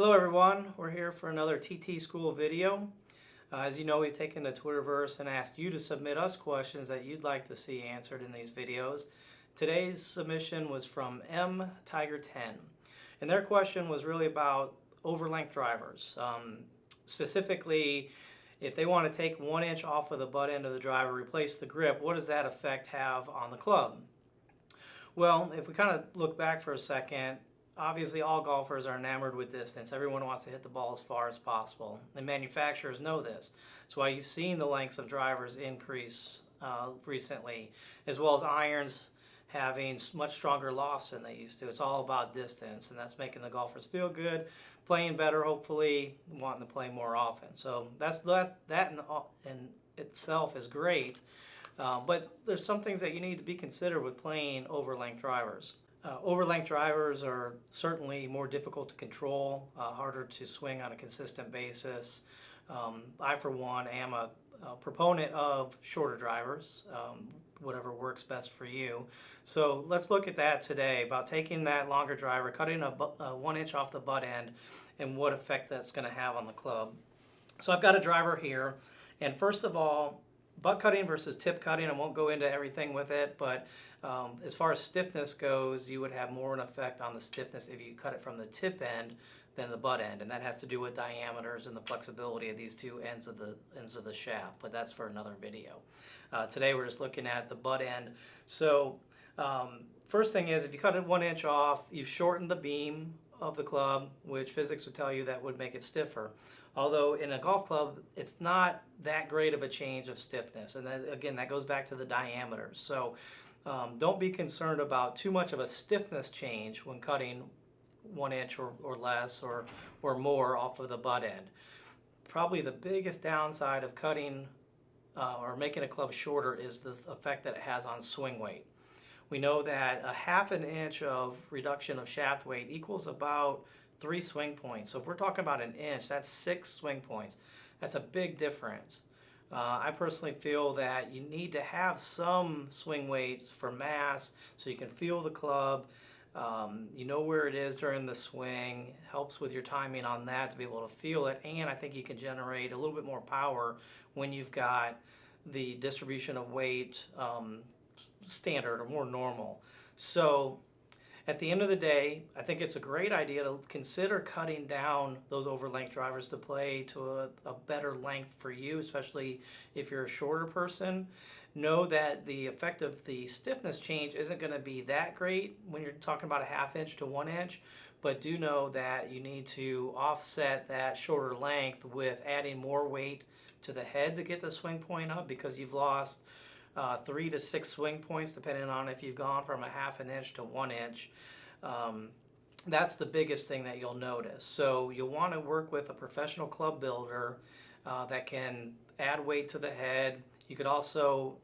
Hello everyone, we're here for another TT School video. As you know, we've taken the Twitterverse and asked you to submit us questions that you'd like to see answered in these videos. Today's submission was from M Tiger 10, and their question was really about overlength drivers. Specifically, if they want to take 1 inch off of the butt end of the driver, replace the grip, what does that effect have on the club? Well, if we kind of look back for a second, obviously all golfers are enamored with distance. Everyone wants to hit the ball as far as possible. And manufacturers know this. That's why you've seen the lengths of drivers increase recently, as well as irons having much stronger lofts than they used to. It's all about distance, and that's making the golfers feel good, playing better, hopefully, wanting to play more often. So that in itself is great. But there's some things that you need to be considered with playing overlength drivers. Overlength drivers are certainly more difficult to control, harder to swing on a consistent basis. I, for one, am a proponent of shorter drivers, whatever works best for you. So let's look at that today, about taking that longer driver, cutting a 1 inch off the butt end, and what effect that's going to have on the club. So I've got a driver here, and first of all, butt cutting versus tip cutting, I won't go into everything with it, but as far as stiffness goes, you would have more an effect on the stiffness if you cut it from the tip end than the butt end, and that has to do with diameters and the flexibility of these two ends of the shaft, but that's for another video. Today we're just looking at the butt end. So first thing is, if you cut it 1 inch off, you've shortened the beam of the club, which physics would tell you that would make it stiffer. Although in a golf club, it's not that great of a change of stiffness. And then, again, that goes back to the diameters. So don't be concerned about too much of a stiffness change when cutting 1 inch or less or more off of the butt end. Probably the biggest downside of cutting or making a club shorter is the effect that it has on swing weight. We know that a 1/2 inch of reduction of shaft weight equals about 3 swing points. So if we're talking about 1 inch, that's 6 swing points. That's a big difference. I personally feel that you need to have some swing weight for mass so you can feel the club. You know where it is during the swing. Helps with your timing on that to be able to feel it. And I think you can generate a little bit more power when you've got the distribution of weight standard or more normal. So at the end of the day, I think it's a great idea to consider cutting down those overlength drivers to play to a better length for you, especially if you're a shorter person. Know that the effect of the stiffness change isn't going to be that great when you're talking about a 1/2 inch to 1 inch, but do know that you need to offset that shorter length with adding more weight to the head to get the swing point up, because you've lost 3 to 6 swing points depending on if you've gone from a 1/2 inch to 1 inch. That's the biggest thing that you'll notice. So you'll want to work with a professional club builder that can add weight to the head. You could also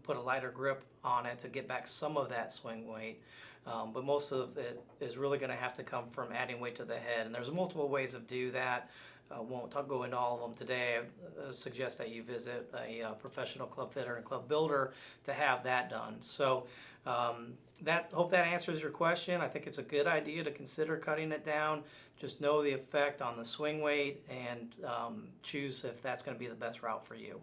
put a lighter grip on it to get back some of that swing weight. But most of it is really going to have to come from adding weight to the head. And there's multiple ways to do that. Won't go into all of them today. I suggest that you visit a professional club fitter and club builder to have that done. So hope that answers your question. I think it's a good idea to consider cutting it down. Just know the effect on the swing weight and choose if that's going to be the best route for you.